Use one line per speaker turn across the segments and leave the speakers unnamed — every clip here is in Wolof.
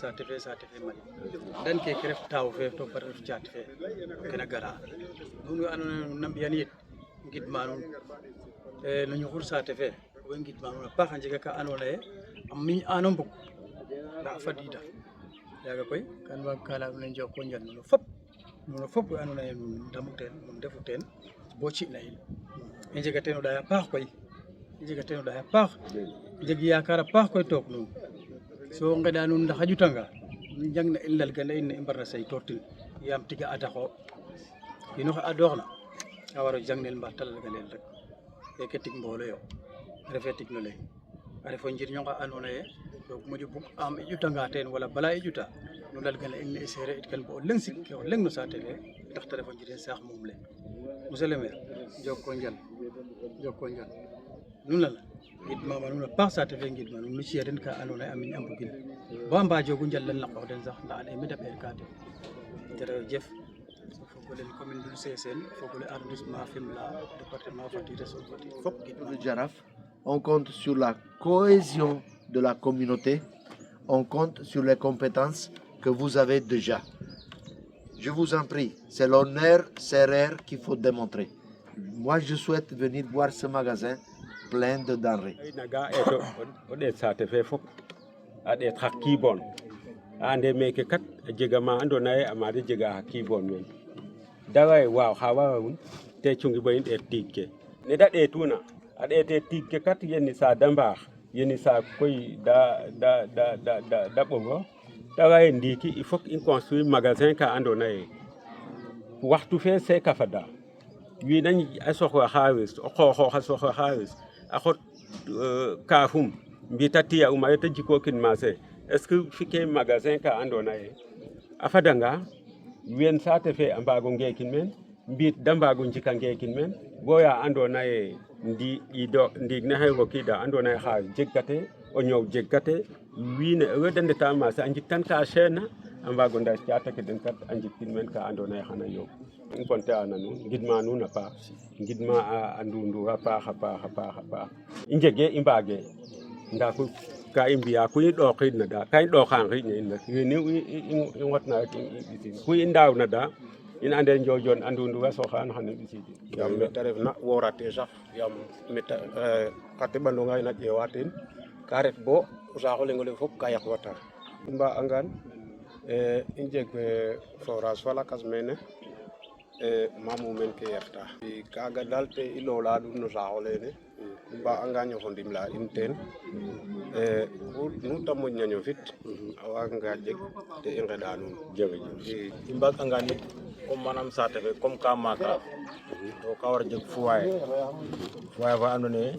saate fe mali dan ke ref taw fe to par ref caat fe kena gara nuun we andoona yee nuun na mbi'an yit ngidma nuun no ñuxur saate fe we ngidma nuun a paax a njega ka andoona yee a miñ'aano mbug ndaa a fadiida yaaga koy kan waag ka laya nuun ee njoko njal nuun fop we andoona yee nuun ndamu teen nuun ndefu teen bo ci'na in i njega teen o ɗaay a paax koy i njega teen o ɗaay a paax jeg yaakaar a paax koy took nuun so ngeɗa nuun ndax a ƴutanga nu njangna in lalgana in ne i mbarna saytoortin yaam tiga adaxo kiin oxe adooxna a war o jangnel mbaa ta lalganel rek keke tig mboolo yo refee tig no leŋ a ref o njirño nga andoona yee roog moƴo bug am i ƴutanga teen wala bala i ƴuta nu lalgana in ne i seereer itkan bo o leŋ sik ke o leŋ no saate fe ndax ta ref o njiriñ saax muum le monsieur le maire joko njal nuun lala ngidmama nuun a paax saate fe ngidma nuun nu ci'a den ka andoona yee a miñ a mbugin bo a mbaajogu njalal na qoox den sax ndaa ande me da ɓeerka den jerejef fogole commune Loul Sesene fogole arrondissement Fimela département Fatick région Fatick fop
Le Jaraaf, on compte sur la cohésion de la communauté, on compte sur les compétences que vous avez déjà. Je vous en prie, c'est l'honneur sérère qu'il faut démontrer. Moi, je souhaite venir voir ce magasin plein de denrées.
naga eto o ɗeet saate fe fop a ɗeet xa kiibon a ande meeke kat a jega ma andoona yee a maada jega xa kiibon meen dawa ye waaw xa waawun te cungi bo i ɗeet tiig ke ne da ɗeetuna a ɗeete tiig ke kat yeni saa da mbaax yeni saa koy da ɓogo dawa ye ndiiki il faut i construire magasin ka andoona yee waxtu fe seeka fada wiin a soxla xaalis o xooxoox a soxla xaalis a xot kaafum mbii ta tiya uma yo ta jikookin marché est-ce que fi'kee magasin ka andoona yee a fadanga ween saate fe a mbaago ngeekin meen mbiit da mbaago njika ngeekin meen bo ya andoona yee ndiig ne xay rokiida andoona yee xaalis jegkatee o ñoow jegkatee wiin we da ndeta marché a njiktan ka cher na a mbaago ndaas caate ke den kat a njiktin meen ka andoona yee xana yooɓ i konte a na nuun ngidma nuun a paax ngidma a Ndoundour a paax i njegee i mbaagee ndaa koy ka i mbi'aa ku i ɗooqiidna daal ka i ɗooxa nqiiñ ne in rek wiin i nqotna rek i ɓisin ku i ndaawna daal in ande Ndiodione a Ndoundour a soxlaan xan i ɓisiidin
yaam mete refna woorate sax yaam mete xa teɓandong a na ƴeewa teen ka ret bo o saax o leŋ ole fop ka yaqwata i mbaagangaan i njeg forage fa lakas mene ma mumeen ke yerta kaaga daal te i loola ɗum no saax olene i mbaagangaa ñof o ndimla in teen nu ta moƴna ñofit a waaganga jeg te i nqeɗa nuun
jërëjëf
i mbaagangaan it comme manam saate fe comme ka maaka to ka war a jeg foyer fa andoona yee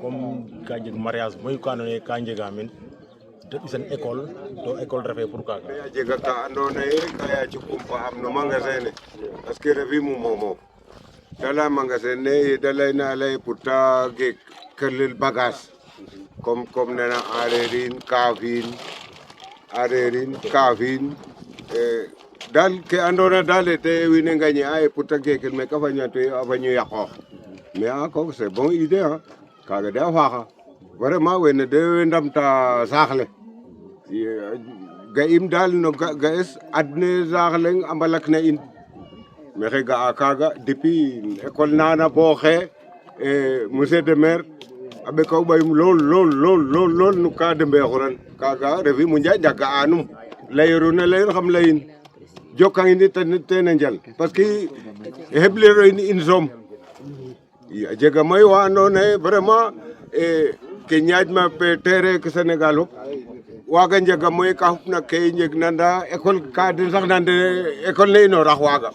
comme ka jeg mariage mayu ka andoona yee ka njega meen te ɓisan école to école refee pour kaaga
a jega ka andoona yee ka yaaco kumpa am no magasin ne parce que refiim o moomof ta laya magasin ne ye da layna a lay pour ta geek kelel bagage comme nena aareerin kaafin daal ke andoona daal te wiin we ngañe'aa ye pour ta geekel me ka faño yaqoox mais a kook c'est bon idée a kaaga de a faaxa vraiment wene de we ndamta saax le ga'im daal no ga'es adne saax leŋ a mbalak na in maxey ga'a kaaga depuis école nana bo xaye monsieur le maire a ɓeka o ɓayum lool no ka de mbexuran kaaga refim o Njaay ga'anum layiruna layir xam layin jokangin ten a njal parce que xeblero in soom a jega mayu wa andoona yee vraiment ke ñaajma terrain ke Sénégal fop waaga njega moyen ka xupna ke i njegna ndaa école ka den sax nande école ne inoorax waaga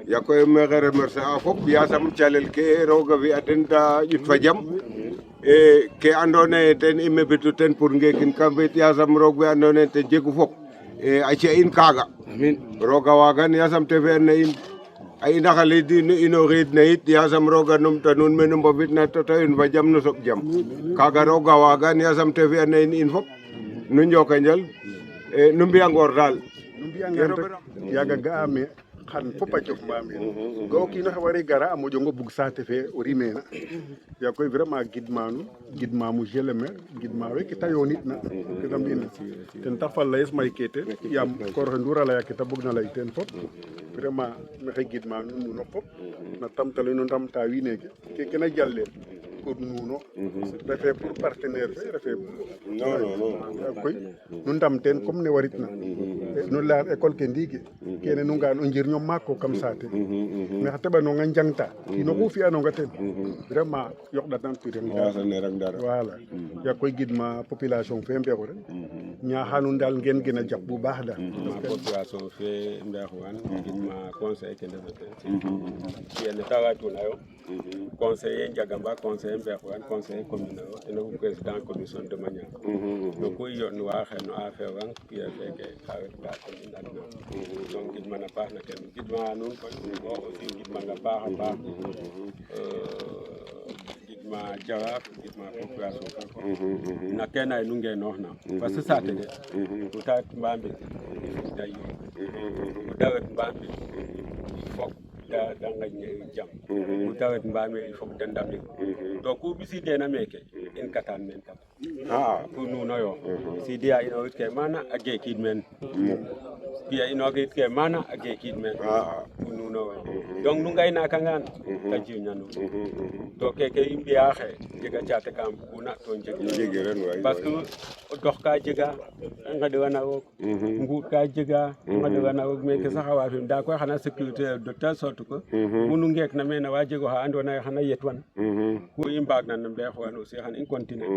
yaa koy maxey remercier a fop yaasam calel ke roog a fi'a den ta ƴut fa jam ke andoona yee ten i mebatu ten pour ngeekin kam feet yaasam roog we andoona yee ten jegu fop a ci'a in kaaga roog a waagan yaasam te fi'an na in a inax ale nu inoxiidna yit yaasam roog a numta nuun me nu mbofitna to ta in fa jam nu soɓ jam kaaga roog a waagan yaasam te fi'an na in fop nu njooko njal nu mbi'a ngoor daal
yaaga ga'aam
xan fop a jof mbamir ga o kiino xe wari gara a moƴongo bug saate fe o rimena yaa koy vraiment gidma nuun gidma monsieur le maire gidma we ke ta yoonitna ke ta mbina ten tax fa layes may ke teen yaam koor xe Ndour a laya ke ta bugna lay teen fop vraiment maxey gidma nuun nuno fop na tamtale no ndamta wiin weeke keke na jaleel pour nuuno refe pour partenaire fe refe koy nu ndam teen comme ne waritna nu leya école ke ndiiki kene nu nga'an o njirño maak ko kam saate mais xa teɓanonga njangta kiino xu fi'anonga ten vraiment yoqɗatan pirem voilà yaa koy gidma population fe mbexu rek ñaaxa nuun daal ngeen gën a jap bu baax daal
population fe Mbexuwan gidma conseil ke ndefa ten yene ta watuna yo conseiller Ndiagamba conseiller Mbexuwan conseiller commune o ten refu président commission de manière donc ku i yoɗnuwa xeno affaire wang pied feke ka wetka commune adna donc gidmana paax na ten gidma nuun koy o aussi gidmanga paax a paax gidma Jaraaf gidma population fe fop na kene ay nu ngenooxna parce que saate ke ku ta ret Mbamir il faut da yoon ku ta ret Mbamir il faut da ngaƴ jam ku ta ret Mbamir il faut da ndamir to ku ɓisiideena meeke in katan meen tam pour nuuno yo Sidy a inorit ke maana a geekiid meen Piya inorit ke maana a geekiid meen pour nuuno yo donc nu ngaynakangaan ta jirña nuun to keke i mbi'a xe jega caate ka mbuguna to njegirano parce que o dox ka jega i nqeɗwana roog nguuɗ ka jega i nqeɗwana roog meke sax a wa fi ndaa koy xana sécurité de telle sorte que munu ngeekna meen a wa jeg oxa andoona yee xana yetwan ku i mbaagna no Mbexuwan aussi xan i continuer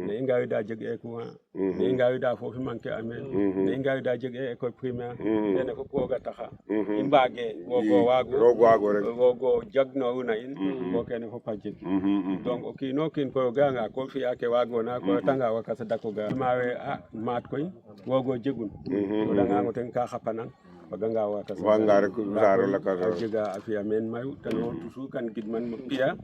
ne i ngariida jeg e courant ne i ngariida foofi manquer a meen ne i ngariida jeg e école primaire kene fop roog a taxa i mbaage roog o jagnooruna in bo kene fop a jeg donc o kiin o kiin koy o ga'anga ko fi'a ke waagoona koy o retanga wakas a dako ga mawe a maat koy roog o jegun o ɗangaan o ten ka xapanan waganga wakas a jega a fi'a meen mayu teno toujours kan gidman Piya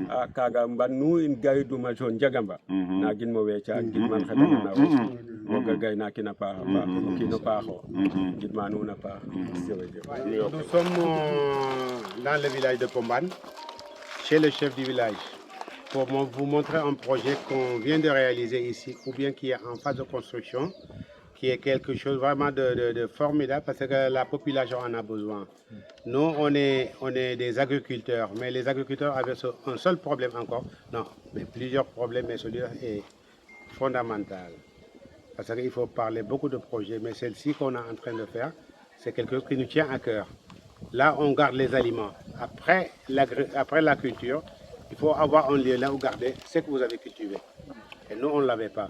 a kaaga mban nu in gariduma zone Ndiagamba nagin mo weeca gidman xeɗanana roog a gaynaakin a paax a paax o kiin o paaxo gidma nuun a paax
Nous sommes dans le village de Pombane, chez le chef du village, pour vous montrer un projet qu'on vient de réaliser ici, ou bien qui est en phase de construction, qui est quelque chose vraiment de formidable parce que la population en a besoin. Nous, on est des agriculteurs, mais les agriculteurs avaient un seul problème encore, non, mais plusieurs problèmes, mais celui-là est fondamental. Parce qu'il faut parler beaucoup de projets, mais celle-ci qu'on est en train de faire, c'est quelque chose qui nous tient à cœur. Là, on garde les aliments. Après la culture, il faut avoir un lieu là où garder ce que vous avez cultivé. Et nous, on ne l'avait pas.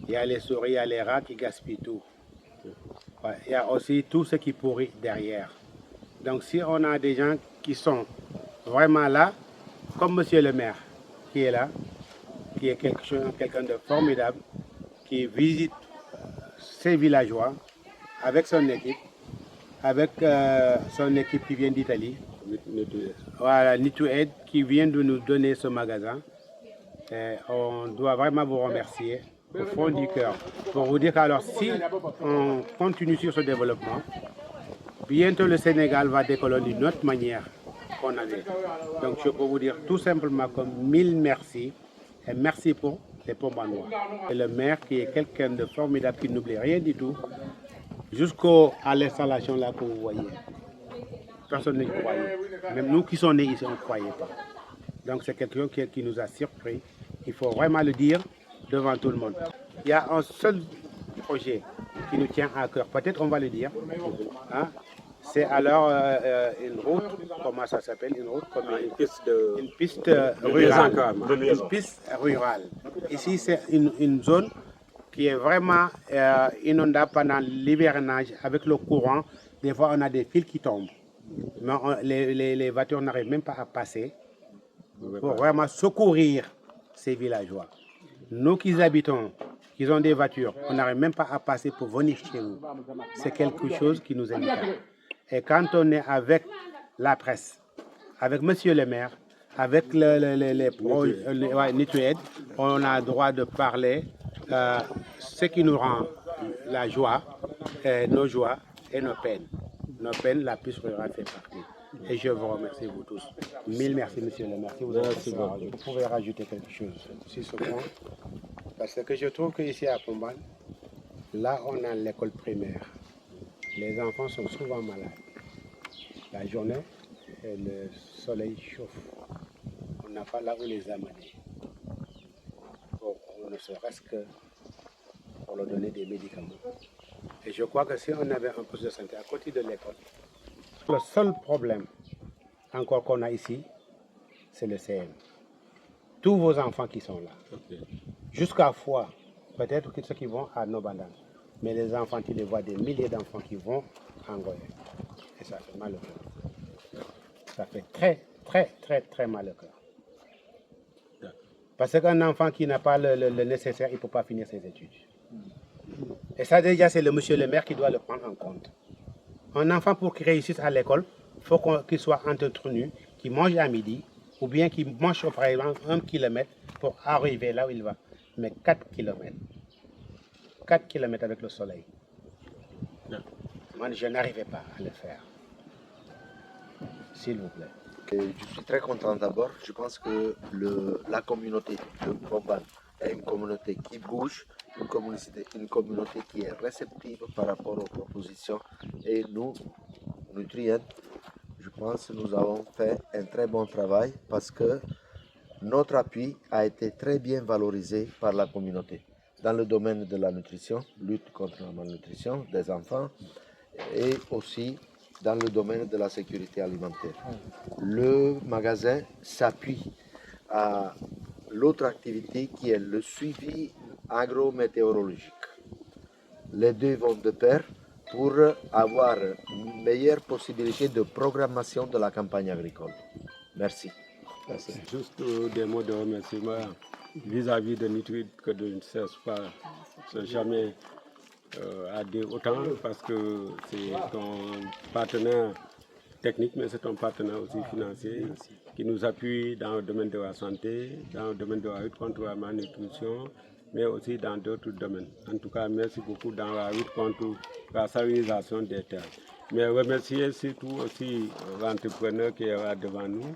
Il y a les souris, il y a les rats qui gaspillent tout. Ouais, il y a aussi tout ce qui pourrit derrière. Donc, si on a des gens qui sont vraiment là, comme monsieur le maire, qui est là, qui est quelqu'un de formidable, qui visite ces villageois avec son équipe, qui vient d'Italie, voilà, Nituaid, qui vient de nous donner ce magasin. Et on doit vraiment vous remercier au fond du cœur pour vous dire qu'alors si on continue sur ce développement, bientôt le Sénégal va décoller d'une autre manière qu'on avait. Donc je peux vous dire tout simplement comme 1000 merci et merci pour les Pombanois. Et le maire qui est quelqu'un de formidable qui n'oublie rien du tout. Jusqu'à l'installation là que vous voyez. Personne ne croyait. Même nous qui sommes nés ici, on ne croyait pas. Donc c'est quelque chose qui nous a surpris. Il faut vraiment le dire devant tout le monde. Il y a un seul projet qui nous tient à cœur. Peut-être on va le dire. Hein? C'est alors une route, comment ça s'appelle? Une route comme une piste rurale. Une piste rurale. Ici c'est une zone qui est vraiment inondable pendant l'hivernage avec le courant. Des fois, on a des fils qui tombent. Mais les voitures n'arrivent même pas à passer pour vraiment secourir ces villageois. Nous qui habitons, qui ont des voitures, on n'arrive même pas à passer pour venir chez nous. C'est quelque chose qui nous inquiète. Et quand on est avec la presse, avec monsieur le maire, avec les Nituaid, on a le droit de parler ce qui nous rend la joie, nos joies et nos peines. nos peines, la piste rurale fait partie. Et je vous remercie vous tous. Mille merci, monsieur le maire. Si vous pouvez rajouter quelque chose sur ce point. Parce que je trouve qu'ici à Pomban, là on a l'école primaire. Les enfants sont souvent malades. La journée, et le soleil chauffe. On n'a pas là où les amener. Bon, ne serait-ce que pour leur donner des médicaments. Et je crois que si on avait un poste de santé à côté de l'école, le seul problème encore qu'on a ici, c'est le CM. Tous vos enfants qui sont là, jusqu'à fois, peut-être que ceux qui vont à Nobandan, mais les enfants, tu les vois, des milliers d'enfants qui vont en Goya. Et ça fait mal au cœur. Ça fait très mal au cœur. Parce qu'un enfant qui n'a pas le nécessaire, il ne peut pas finir ses études. Et ça déjà, c'est le monsieur le maire qui doit le prendre en compte. Un enfant, pour qu'il réussisse à l'école, il faut qu'il soit entretenu, qu'il mange à midi, ou bien qu'il mange par exemple 1 kilomètre pour arriver là où il va. Mais 4 kilomètres. 4 kilomètres avec le soleil. Moi, je n'arrivais pas à le faire. S'il vous plaît.
Et je suis très content d'abord. Je pense que la communauté de Pomban est une communauté qui bouge, une communauté qui est réceptive par rapport aux propositions. Et nous, Nutrien, je pense que nous avons fait un très bon travail parce que notre appui a été très bien valorisé par la communauté dans le domaine de la nutrition, lutte contre la malnutrition des enfants et aussi dans le domaine de la sécurité alimentaire. Le magasin s'appuie à l'autre activité qui est le suivi agrométéorologique. Les deux vont de pair pour avoir une meilleure possibilité de programmation de la campagne agricole. Merci.
Merci. Juste des mots de remerciement vis-à-vis de Nutrid que je ne cesse pas jamais à dire autant parce que c'est ton partenaire technique, mais c'est ton partenaire aussi financier qui nous appuie dans le domaine de la santé, dans le domaine de la lutte contre la malnutrition, mais aussi dans d'autres domaines. En tout cas, merci beaucoup dans la lutte contre la stérilisation des terres. Mais remercier surtout aussi l'entrepreneur qui est là devant nous,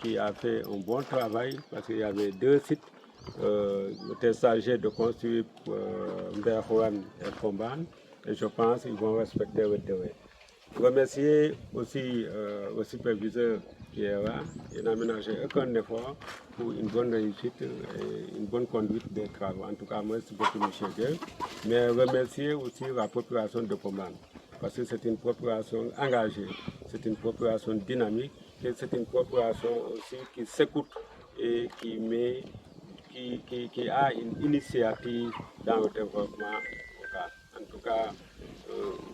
qui a fait un bon travail parce qu'il y avait 2 sites. Était chargé de construire Mberhoan et Pomban et je pense qu'ils vont respecter le délai. Remercier aussi le superviseur qui est là. Il n'a ménagé aucun effort pour une bonne réussite et une bonne conduite des travaux. En tout cas, merci beaucoup, M. Gueye. Mais remercier aussi la population de Pomban parce que c'est une population engagée, c'est une population dynamique et c'est une population aussi qui s'écoute et qui a une initiative dans le développement local. En tout cas,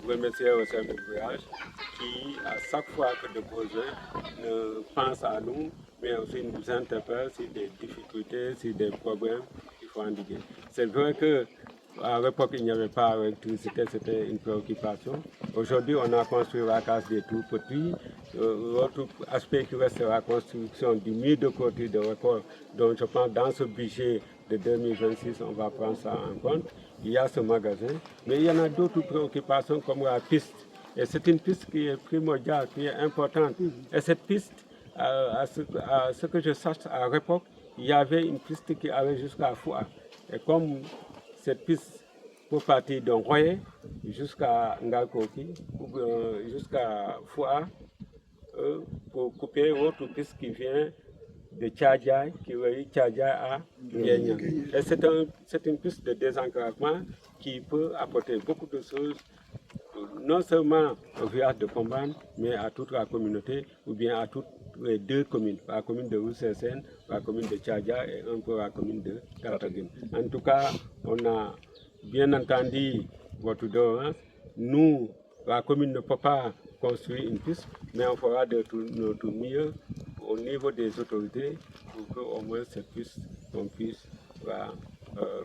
remercier le chef de village qui, à chaque fois que de besoin, pense à nous, mais aussi nous interpelle sur des difficultés, sur des problèmes qu'il faut endiguer. C'est vrai qu'à l'époque, il n'y avait pas d'électricité, c'était une préoccupation. Aujourd'hui, on a construit la case des tout petits. L'autre aspect qui reste, c'est la construction du mur de côté de l'école. Donc, je pense dans ce budget de 2026, on va prendre ça en compte. Il y a ce magasin, mais il y en a d'autres préoccupations comme la piste. Et c'est une piste qui est primordiale, qui est importante. Et cette piste, à ce que je sache, à l'époque, il y avait une piste qui allait jusqu'à Foua. Et comme cette piste pour partir de Royer jusqu'à Ngalkoki, jusqu'à Foua, pour couper l'autre piste qui vient de Tchadjaï, qui relie Tchadjaï à Guénian. Et c'est une piste de désenclavement qui peut apporter beaucoup de choses, non seulement au village de Pomban, mais à toute la communauté, ou bien à toutes les 2 communes, la commune de Roussesen, la commune de Tchadjaï et un peu la commune de Tartagine. En tout cas, on a bien entendu votre doléance. Nous, la commune ne peut pas construire une piste, mais on fera de notre mieux au niveau des autorités pour qu'au moins cette piste, on puisse la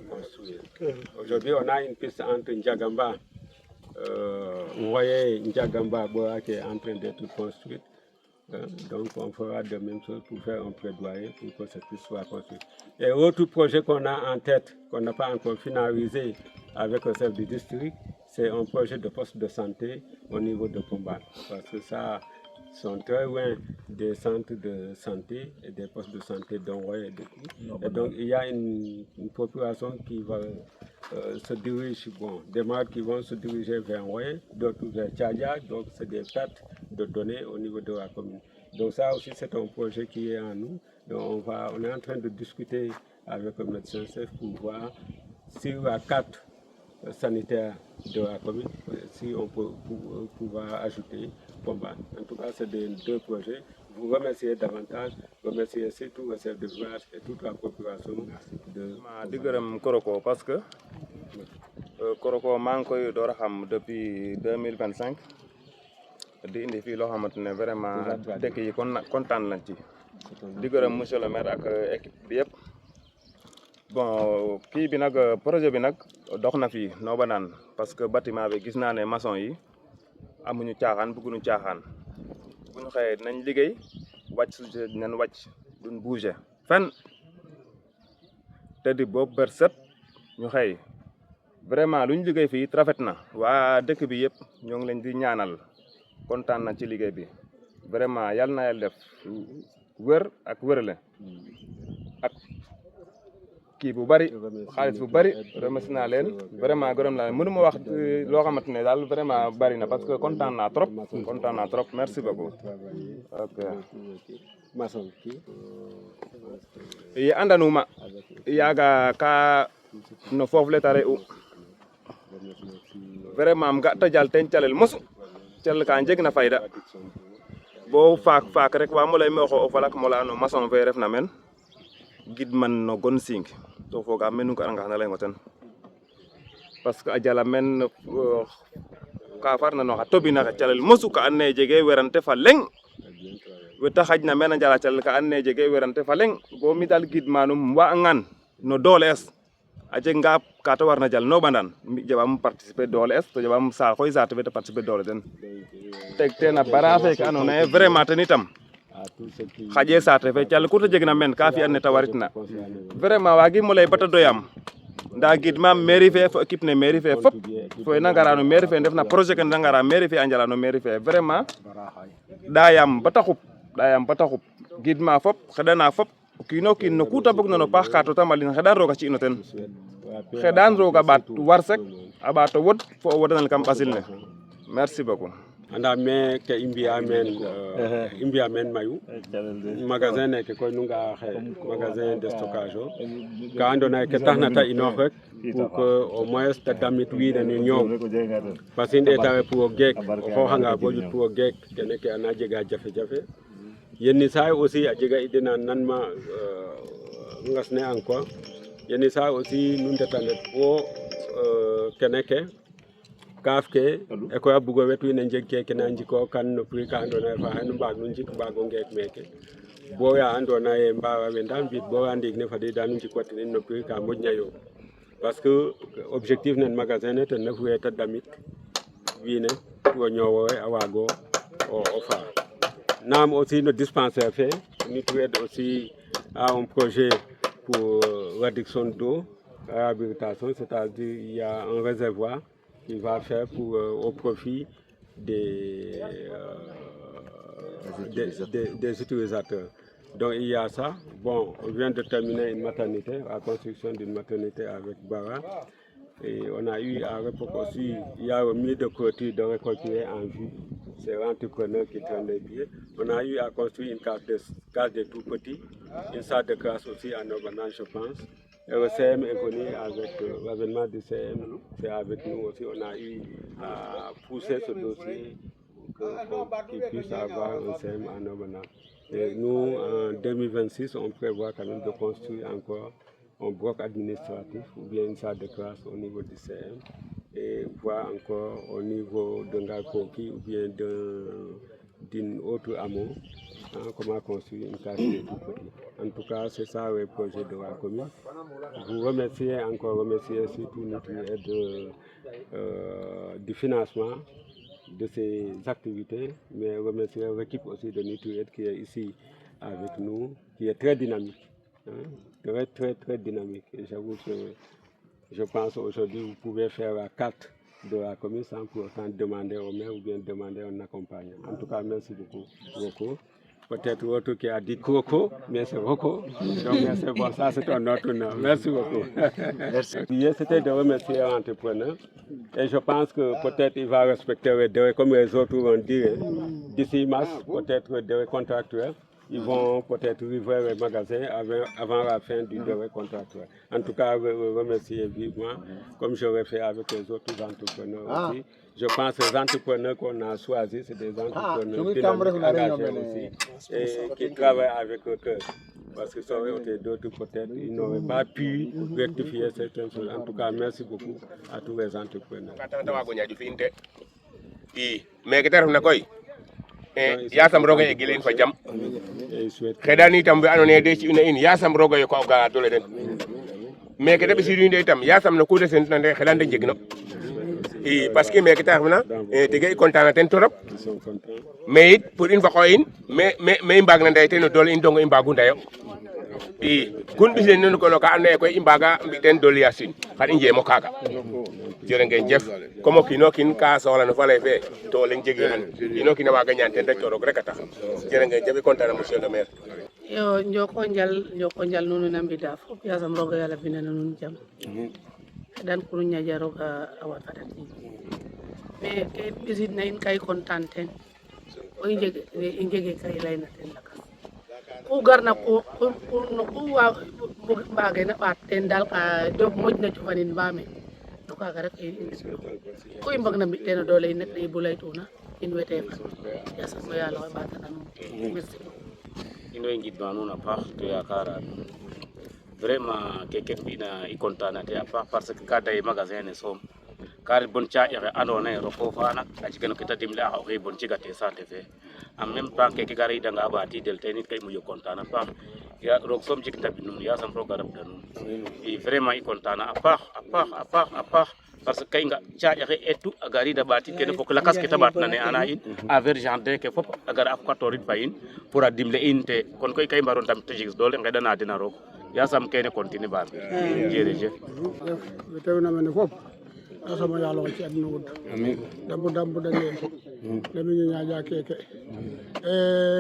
construire. Aujourd'hui, on a une piste entre N'Djagamba, Royer, N'Djagamba, Boa, qui est en train d'être construite. Donc, on fera de même chose pour faire un plaidoyer pour que cette piste soit construite. Et l'autre projet qu'on a en tête, qu'on n'a pas encore finalisé avec le chef du district, c'est un projet de poste de santé au niveau de Pomban. Parce que ça sont très loin des centres de santé et des postes de santé d'Onroy et de tout. Et donc il y a une population qui va se dirige, bon, des malades qui vont se diriger vers Roy, d'autres vers Tchadia, donc c'est des pertes de données au niveau de la commune. Donc ça aussi c'est un projet qui est en nous. Donc on est en train de discuter avec le médecin-chef pour voir sur la carte sanitaire de la commune, si on peut pouvoir ajouter Pomban. En tout cas, c'est deux projets. Vous remerciez davantage, remerciez surtout le chef de village et toute la population de
di gërëm Koroko parce que Koroko maa ngi koy door a xam depuis 2025 di indi fii loo xamante ne vraiment dëkk yi kontaan nañ ci di gërëm monsieur le maire ak équipe bi yëpp. Bon kii bi nag projet bi nag dox na fii Nooba Naan parce que bâtiment bi gis naa ne maçon yi amuñu caaxaan bëgguñu caaxaan bu ñu xëyee dinañ liggéey wàcc dinañ wàcc duñ bouger fenn te di boobu bër set ñu xëy vraiment lu ñu liggéey fii rafet na waa dëkk bi yëpp ñoo ngi leen di ñaanal kontaan na ci liggéey bi vraiment yal na yàlla def wër ak wërale ak kii bu bari xaalis bu bari remercié naa leen vraiment gërëm naa leen mënu ma wax loo xamante ne daal vraiment bari na parce que kontaan naa trop merci beaucoup. Ok. i andanuma yaaga ka no foof le ta re'u vraiment am ga ta jal teen calel mosu calel ka njeg na fayda bo faak rek waamo lay me o falak mola no maçon fe refna men gidman no gon sing to fogaam men nu ngaranga xana layongo ten parce que a jala men ka farna no xa tobina xe calel mosu ka andoona yee jegee werante fa leŋ weta xajna men a njala calel ka andoona yee jegee werante fa leŋ bo mi daal gidmanum waa'angan no doole es a jeganga ka ta warna jal Nooba Ndane mi jaɓaam participer doole es to jaɓaam saate fe ta participer doole den teg teen a bara feke andoona yee vraiment ten itam xaƴe saate fe calel ku ta jegna men ka fi'an ne ta waritna vraiment waagim o lay bata doyam nda gidmam mairie fe fo équipe ne mairie fe fop fo na ngara no mairie fe ndefna projet ke na ngara mairie fe a njala no mairie fe vraiment ɗayam bata xup gidma fop xeɗana fop o kiino kiin no ku ta bugna no paax ka to ta malin xeɗan roga ci'ino ten xeɗan roga ɓaat warsek a ɓaato wod fo o wodanel kam ɓasil ne merci beaucoup.
anda me ke i mbiya men mayu magasin neke koy nu nga'a xe magasin de stockage o ka andoona yee ke taxna ta inoox rek pour que au moins ta damit wiin we no ñoow parce que i ndeeta pour o geek o xooxanga bo ƴut pour o geek kene ke ana jega jafe-jafe yenni saay aussi a jega idena nanma ngas ne encore yenni saay aussi nu ndetanet bo kene ke kaaf ke e koy a bugo wet wiin we njeg keke na njikoo kan no prix ka andoona yee faaxe nu mbaag no njik mbaag o ngeek meeke bo ya andoona yee mbaawa we ndaan mbiit bo wa ndiig ne fadiida nu njikwatinin no prix ka moƴna yooɓ parce que objectif nen magasin ne ten refu yee ta damit wiin we pour o ñoow oxe a waag o faax naam aussi no dispensaire fe Nutrien aussi a un projet pour réduction d'eau, réhabilitation, c'est-à-dire il y a un réservoir qui va faire pour, au profit des utilisateurs. Donc il y a ça. Bon, on vient de terminer une maternité, la construction d'une maternité avec Bara. Et on a eu à l'époque aussi, il y a remis de clôture de récolter en vue. C'est l'entrepreneur qui traîne les pieds. On a eu à construire une case de tout petits, une salle de classe aussi à Nooba Nane, je pense. Et le CM est venu avec l'avènement du CM, c'est avec nous aussi. On a eu à pousser ce dossier pour qu'il puisse avoir un CM à Nooba Nane. Et nous, en 2026, on prévoit quand même de construire encore un bloc administratif ou bien une salle de classe au niveau du CM et voir encore au niveau de Ngalkoki ou bien d'une autre hameau comment construire une case de tout petit. En tout cas, c'est ça le projet de la commune. Vous remerciez surtout notre aide du financement de ces activités, mais remercier l'équipe aussi de Nutrien qui est ici avec nous, qui est très dynamique. Très dynamique. Et j'avoue que je pense aujourd'hui vous pouvez faire la carte de la commune sans pour autant demander au maire ou bien demander un accompagnant. En tout cas, merci beaucoup. Peut-être l'autre qui a dit Coco, mais c'est Rocco. Donc, c'est bon, ça c'est un autre nom. Merci beaucoup.
Merci.
L'idée, c'était de remercier l'entrepreneur. Et je pense que peut-être il va respecter les délais, comme les autres vont dire. D'ici mars, peut-être les délais contractuels. Ils vont peut-être livrer les magasins avant la fin du délai contractuel. En tout cas, je remercie vivement, comme je l'ai fait avec les autres entrepreneurs aussi. Je pense que les entrepreneurs qu'on a choisis, c'est des entrepreneurs dynamiques, engagés aussi, et qui travaillent avec le cœur. Parce que ça aurait été d'autres peut-être, ils n'auraient pas pu rectifier certaines choses. En tout cas, merci beaucoup à tous les entrepreneurs.
yasam roga e gilen fa jam xedani tam be andone de ci une in yasam roga yo ko ga dole den mais que de ci inde tam yasam na ko de sen nande xelande jegno i parce que mais que tax na te gay content ten torop mais it pour une fois ko in mais mbag na ndey ten dole in dongo i mbagu ndayo i kun bis len ko ka ande ko i mbaga mbi ten dole yasin xan i njemo kaga jere ngeen jëf comme kino kin ka soxla no fa lay fe to len jegi man ino kina waga ñaan ten rek to rek a tax jere ngeen jëf kontaan monsieur le maire
yo njoko njal nunu na mbida fop yasam roga yalla bina nunu jam dan kunu ñaja roga awat fadat ni mais ke bisit na in kay kontaan ten o i njege kay layna ten lakas ku garna ku no ku wa mbage na ɓaat ten dal ka job moƴna cufanin mbame no kaga rek ku i mbag na mbi ten o doole in nek i bu laytuna in wete fa yasam o yaaloxe ɓatana nuun merci
in way ngidma nuun a paax to yakara vraiment keke mbina i contanate a paax parce que ka daye magasin ne soom ka ret bon caaƴ axe ando naye roko fa nak a jega no ke te dimle a oxe bon jegate saate fe en même temps keke garidanga ɓatidel ten it ka i moƴo content a paax roog soom jeg ndabid nuun yasam roga rabda nuun i vraiment i content a paax a paax parce que kay nga caaƴaxe etu a garida ɓatit kene fok lakas ke te ɓaatna ne ana in affaire jardin ke fop a gara a fokatorit fa in pour a dimle in te kon koy kay mbaro ndam te jeg doole ngeɗana den a roog yasam kene continuer ba jerejef
tewna mene fop yasam o yaalo xe ci adna wod dambu dañen lemi ñu ñaaja keke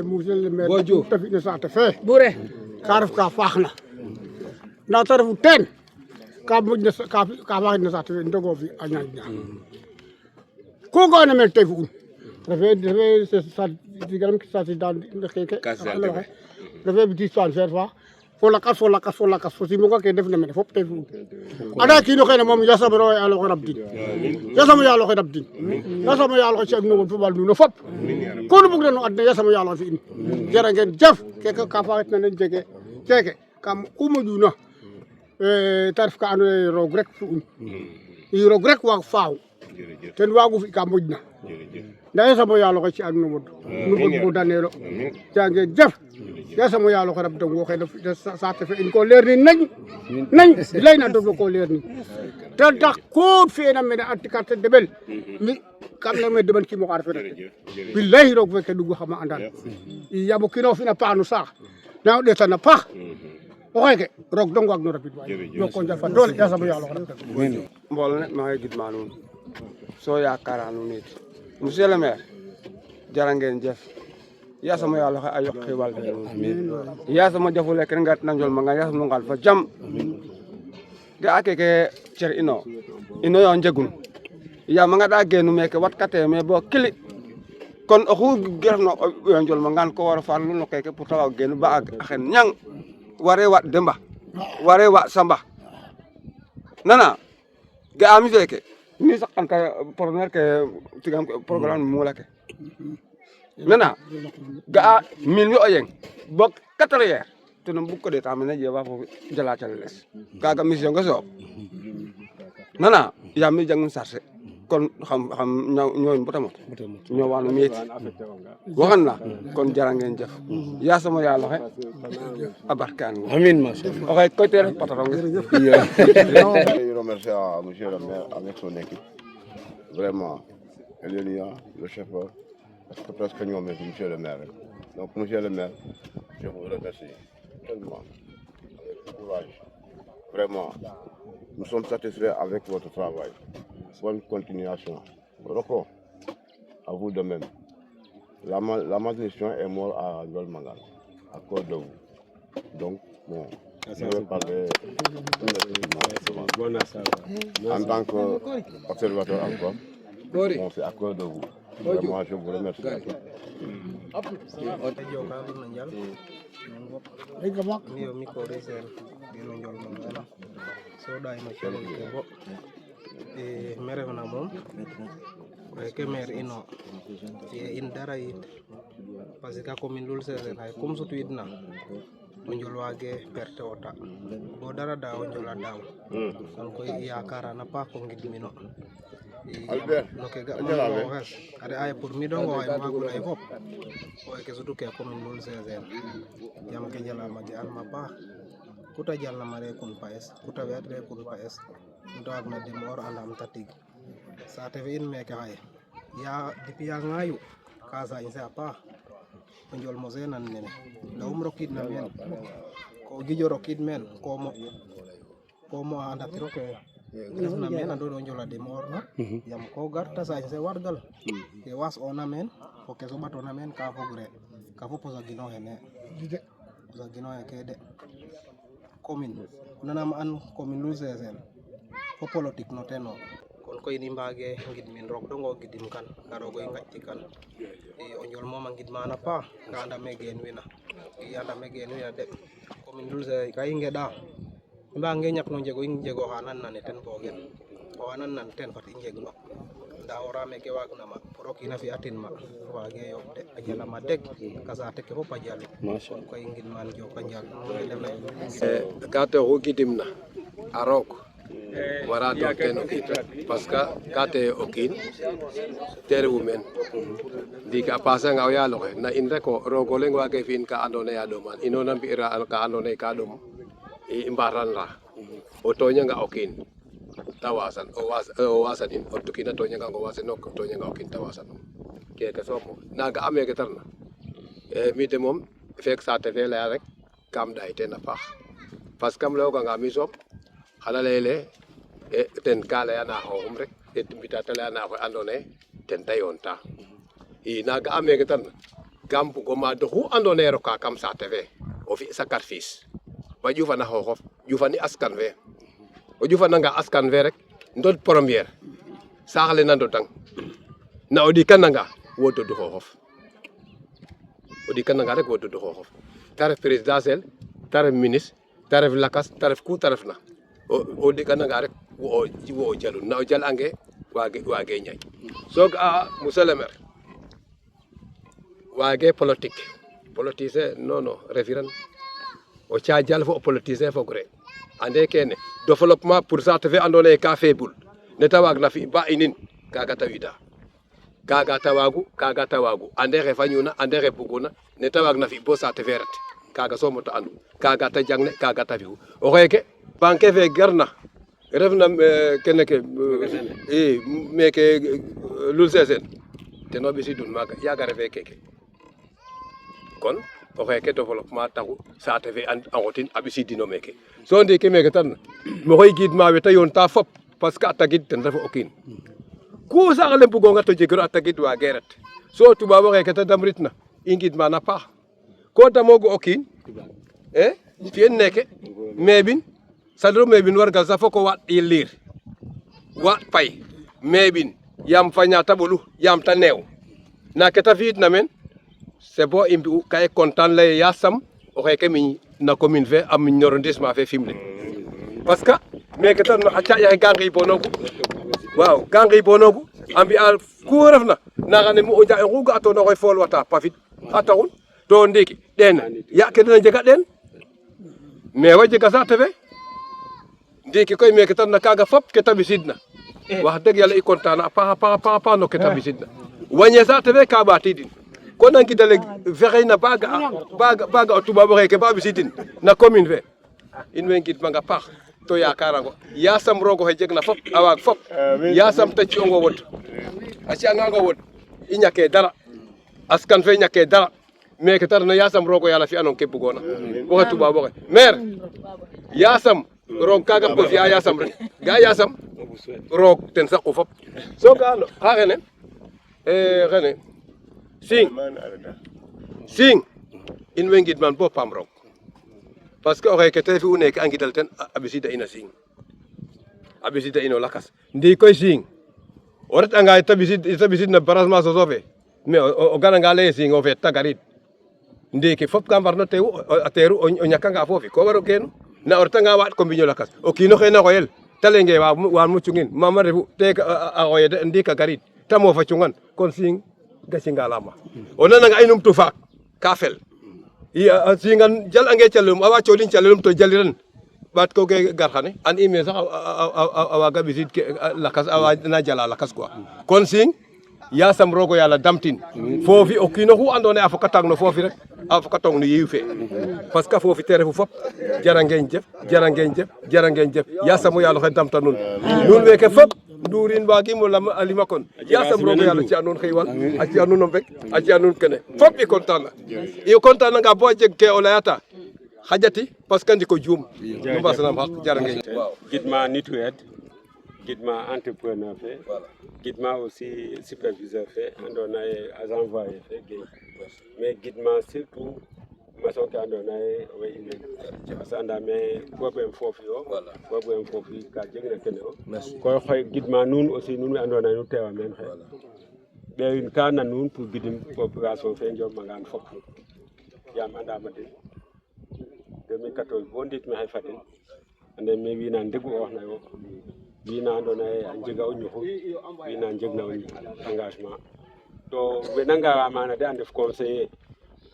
monsieur le maire te fi na saate fe
bure
ka ref ka faaxna nda te refu teen ka moƴna ka faaxit na saate fe ndogo fi a ñaaƴ na ku ga'oona meen te fi'un refe digaram sasi dan keke refe biti transfert fa fo lakas fo simonga ke ndefna mene fop te fi'un anda kiino xene moom yasam roog yaalo xe rabdin yasam o yaalo xe rabdin yasam o yaalo xe ci ak nuun fo ɓal nuun fop ku nu bug na no adna yasam o yaalo xe fi'in jere ngeen jëf keke ka faaxit na nen jege keke kam ku moƴuna te ref ka andoona yee roog rek fi'un i roog rek waag faaw ten waagu fi ka moƴna nda yasam o yaalo xe ci adna wod nu god bo daneelo jangeen jëf yasam o yaalo xe rabdong wo xene saate fe in ko leer ni nañ leyna ndoflo ko leer ni te tax ku fi'eena mene a carte deɓel mi kam ley me deɓan kiim oxa refena bilahi roog feke ɗugu xama andan i yaam o kiin o fina paax no saax na o ɗeetan a paax o xeeke roog dong waag no rabid waay joko njal fa doole yasam o yaalo xe rabdong
mbooloo ne maxey gidma nuun so yakara nuun it monsieur le maire jara ngeen jëf yasam o yaalo xe a yok xiiwal fe nuun yasam o jafule ke ngat na njol ma nga yasam no ngal fa jam ga'a keke cer ino yo njegun yaam a ngaɗa geenu meke wat kate me bo kili kon oxu gerna o njol ma ngaan ko waro farlu no keke pour te waag geenu ba a xen ñang ware waɗ Demba ware waɗ Samba nana ga'a mi feke mi saqan ka première ke tigam programme mula ke nana ga'a min mi o yeng bo 4 heures teno bug ko ɗeta mene ƴewa fo jala caleles kaga mission nga sooɓ nana yaam mi jangum chargé kon xam ñooñ bata mot ñowano meeti waxan na kon jara ngeen jëf yasam o yaalo xe a barke an amin oxe koy te ref patron
Je remercie à monsieur le maire avec son équipe. Vraiment, Elénia, le chauffeur, parce que presque nous, monsieur le maire. Donc, monsieur le maire, je vous remercie tellement, avec courage. Vraiment, nous sommes satisfaits avec votre travail. bonne continuation. Roko, à vous de même. La malnutrition est morte à Ndiol Mangal, à cause de vous. Donc, bon, je vais parler en tant qu'observateur encore. Bon, c'est à cause de vous. Vraiment, je vous remercie à tous.
Mio mi ko resen dino Ndiol Mangala so dai ma chalol ke bo e mere na mom ke mere ino e in dara yit parce que commune Loul Sesene hay comme so tuidna to Ndiol wage perte ota bo dara daw Ndiola daw kon koy yakara na pa ko ngidmino no ke ga mo has ada ay pour mi dongo ay magul ay fop o ke so ke commune Loul Sesene jam ke jala ma di alma pa kuta jalla mare kun paes kuta wedre kun paes ndawag na dem or andam tatig sa te in me ka ay ya depuis ya ngayu ka sa insa pa Ndiol mo senan nene lawum rokid na men ko gijo rokid men ko mo anda tiro ke ref na men ando Ndiola dem or na yam ko garta sa insa wargal ke was ona men ko ke so batona men ka fogre ka fo posa gino hene posa gino ke de commune nanam an commune Loul Sesene fo politique no teno kon koy ni mbage ngidmin rok dongo gidim kan karo goy ngacci kan e o Ndiol moma ngidmana pa ka anda me gen wina e anda me gen wina de commune Loul Sesene kay ngeda mbange ñak no jego hanan nane ten bogen o hanan nan ten fat i njegno nda ora me ke wag na ma rokina fi atin ma wage yok de a jala ma deg kasa te ke fop a jalu koy ngidman joka njal
kate oxu gidimna a roog wara doon ten o kiin parce que kate o kiin te refu meen ndiiki a passer nga o yaaloxe na in rek o roog o leŋ waage fi'in ka andoona yee a ɗoman ino na mbi'ira ka andoona yee ka ɗom i mbaran ra o tooñanga o kiin ta wasan o wasanin o tukin a tooñangang o wasanong o tooñanga o kiin ta wasanong keke soom naaga a meke tarna mi de moom feek saate fe laya rek kam ɗaay teen a paax parce que kam layoganga mi soom xana layele ten ka leyana xooxum rek mbita te leyana oxe andoona yee ten ta yoonta i naaga a meke tarna kam bugo maad oxu andoona yee roka kam saate fe o fi sacrifice ba ƴufana xooxof ƴufani askan fe o ƴufananga askan fe rek ndod première saax le na ndodang na o ɗikananga wo dodu xooxof o ɗikananga rek wo dodu xooxof ta ref présidentiel ta ref ministre ta ref lakas ta ref ku ta refna o ɗikananga rek wo o jalun na o jal'ange waage ñaƴ so ga'a monsieur le maire waage politique politicien non non refiran o caajal fo o politicien fogre ande kene développement pour saate fe andoona yee ka faible ne ta waagna fi ba inin kaaga ta wida kaaga ta waagu ande xe fañuna ande xe buguna ne ta waagna fi bo saate fe ret kaaga soom o ta andu kaaga ta jangne kaaga ta fi'u o xeeke banque fe garna refna kene ke i meke Loul Sesene ten o ɓisidun maaga yaaga refe keke kon o xeeke développement taxu saate fe a xotin a ɓisidino meke so ndiiki meke tarna maxoy giidma we ta yoonta fop parce que a tagid ten refu o kiin ku saax le mbugonga to jegiro a tagid waage ret so tubaab o xeeke ta damritna i ngidman a paax ko damoogu o kiin fi'en neke meeɓin sadiro meeɓin wargal sax foko waaɗ liir waaɗ pay meeɓin yaam faña ta ɓolu yaam ta neew na ke ta fi'itna meen c'est bon i mbi'u ka i content lay yasam o xeeke miñ na commune fe a miñ no arrondissement fe Fimele parce que meke ta a caaƴ axe ga ngiiboonoogu waaw ga ngiiboonoogu a mbi'a ku refna naxane mu o njaƴ oxu ga'atoona oxey foolwata pafid a taxun to ndiiki ɗeen ya ke den a njega ɗeen mais wa jega saate fe ndiiki koy meke tarna kaaga fop ke ta ɓisidna wax dëgg yàlla i content na a paax no ke ta ɓisidna wañe saate fe ka ɓaatidin ko na ngidale fexeyna ba ga o tubaab oxe ke ba ɓisidin na commune fe in way ngidmanga paax to yakarango yasam roog oxe jegna fop a waag fop yasam ta ci'ong o wod a ci'angang o wod i ñake dara askan fe ñake dara meke ta refna yasam roog o Yàlla fi'anong ke bugoona oxe tubaab oxe maire yasam roog kaaga ko fi'a yasam rek ga yasam
vous souhaite.
roog ten saqu fop so ga'ano xa xene xene Sing in way ngidman bo paam roog parce que o xeeke te fi'u neke a ngidal ten a ɓisida in a Sing a ɓisida in o lakas ndiiki koy Sing o retanga ta ɓisid na branchement soso fe mais o garanga lay Sing o feet ta garid ndiiki fop ka mbarno teewu a teeru o ñakanga foofi ko waro geenu na o retanga waaɗ ko mbiño lakas o kiino xe na xoyel ta lenge wa mo cungin mama refu te a xoye de ndiik a garid ta moofa cungan kon Sing gaci ngalama o nananga inum tu faak ka fel Singan jalange calelum awa coɗin calelum to jaliran ɓaat ko ke gar xane an ime sax a waga ɓisid ke lakas awa na jala lakas quoi kon Sing yasam rogo yala damtin foofi o kiino xu ando naye a fokatang no foofi rek a fokatong no yiiw fe parce que foofi te refu fop jara ngeen jëf jara ngeen jëf jara ngeen jëf yasam o yaalo xe damta nuun nuun weke fop ndurin wagimo a lima kon yasam rogo yalo ci a nuun xeewal a ci a nuun o mbek a ci a nuun kene fop i content na i content nanga bo jeg ke o leyata xajati parce que ndiko juum nu mbasanam xaq jara ngeen
gidma nitu ed gidma entrepreneur fe gidma aussi superviseur fe andona ye agent voyer fe ge mais gidma surtout maçon ke andona ye owey ine parce que anda me boɓem foofi o boɓem foofi ka jegna kene o koy xoy gidma nuun aussi nuun we andona ye nu tewa meen xaye ɓeewin ka na nuun pour gidim population fe Ndiomangane fop yaam andama den 2014 bo ndiik maxey fa den ande me wiin na ndegu ooxna yo wiin na andoona yee a njega o ñuxur wiin na njegna o engagement to we na ngara maana de a ndef conseiller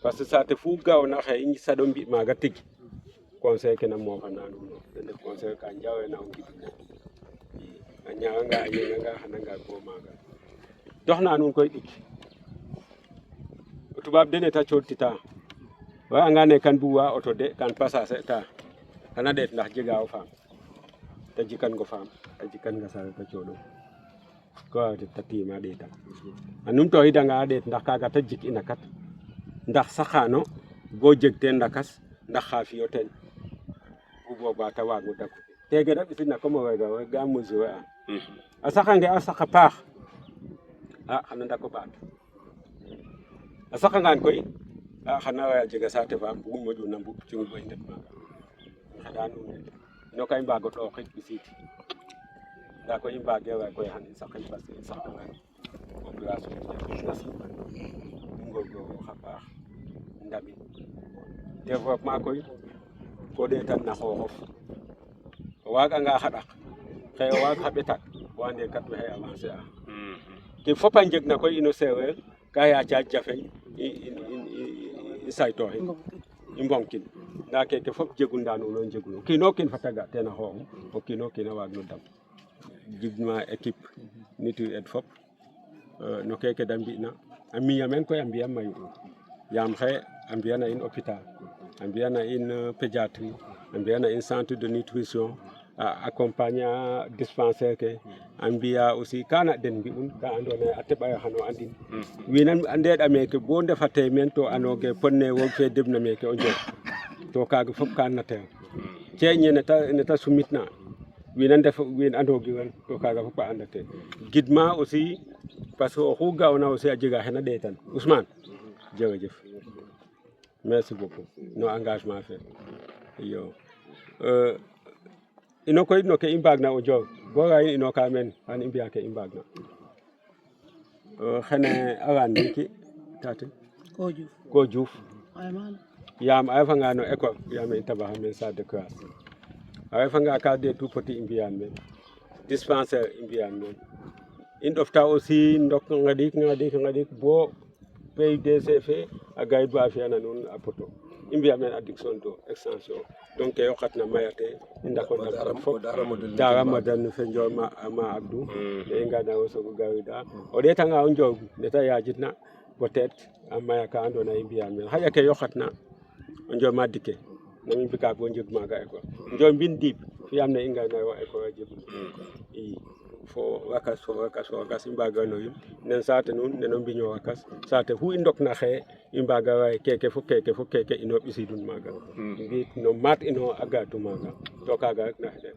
parce que saate fu ga'oona xaye i saɗo mbi' maaga tig conseil ke na moofana nuun ten ref conseil ka njaweena o ngidin a ñaxanga a yenganga xana ngar bo maaga doxna nuun koy ɗik o tubaab den ta cooɗtita wayanga ne kan buga auto de kan passage ta xana ɗeet ndax jega o faam ta jikan ngo faam ta jikan nga sare ta cooɗo ko ta tiima ɗeetan a numtooxidanga a ɗeet ndax kaaga ta jik ina kat ndax saxaano bo jeg teen lakas ndax xa fi'o teen bu booba ta waago daku tege da ɓisidna comme o wega ga mesurer a saxange a saxa paax a xana ndako ɓaat a saxangaan koy a xana waya jega saate fa bugum moƴuna mbub cungi bo i ndet maaga xeɗa nuun ino ka i mbaago ɗooxit ɓisiid ndaa koy i mbaage waay koy xan i saqin parce que i saxangaan population nasiban i ngorgorlu xa paax ndamit développement koy ko ɗeetan na xooxof o waaganga xa ɗaq xëy o waag xa ɓetak o ande kat waxey avancer a ke fop a njegna koy ino seereer ka yaaca jafeñ i saytooxin i mbonkin ndaa keke fop jegun ndaa nuun o njegun o kiin o kiin fata ga' teen a xooxum o kiin o kiin a waag no dam gidma équipe nitu ed fop no keke da mbi'na a miña meen koy a mbi'a mayu yaam xaye a mbi'ana in hôpital a mbi'ana in pédiatrie a mbi'ana in centre de nutrition a accompagner dispensaire ke a mbi'a aussi kana den mbi'un ka andoona yee a teƥ ake xan o andin wiin a ndeeɗa meeke bo ndefate meen to andooge podne roog fe deɓna meeke o Ndiop to kaaga fop ka nateew ceeƴne ne ta sumitna wiin andoogiran to kaaga fop a andate gidma aussi parce que oxu ga'oona aussi a jega xena ɗeetan Ousmane jerejef merci beaucoup no engagement fe iyo ino koy no ke i mbaagna o Ndiop bo in inoka meen xan i mbi'a ke i mbaagna xene awa ndiiki tate ko Diouf yaam a refanga no école yaam i tabaxa meen salle de classe a refanga cas des tout petit i mbi'an meen dispensaire i mbi'an meen i ɗofta aussi ndok ngeɗik bo PUDC fe a gayid ba fi'ana nuun a poto i mbi'a meen adduction d'eau extension donc ke yoqatna mayate i ndako ndam fop Dara Madane fe Ndiol ma Abdou ne i ngarna o soog o gariida o ɗeetanga o Ndiop ne ta yaajitna peut être a maya ka andoona yee i mbi'an meen xaƴa ke yoqatna o Ndiop ma dikke nam i mbika bo njeg maaga école Ndiop mbin Diib yaam ne i ngarna yo école a jegum i fo wakas i mbaga noyim nen saate nuun neno mbiño wakas saate fu i ndok na xaye i mbaga waye keke fo keke ino ɓisidun maaga mbiit no maat ino a gatu maaga to kaga rek na xaƴa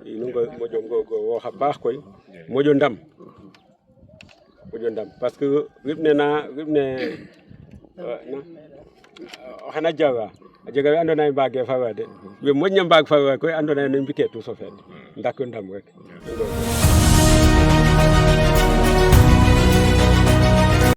inu moƴo ngogoroox a paax koy moƴo ndam parce que rib ne xana jawa a jega we andoona yee mbaagee fawa de we moƴna mbaag fawa koy andoona yee ne mbikee tus o feet ndako ndam rek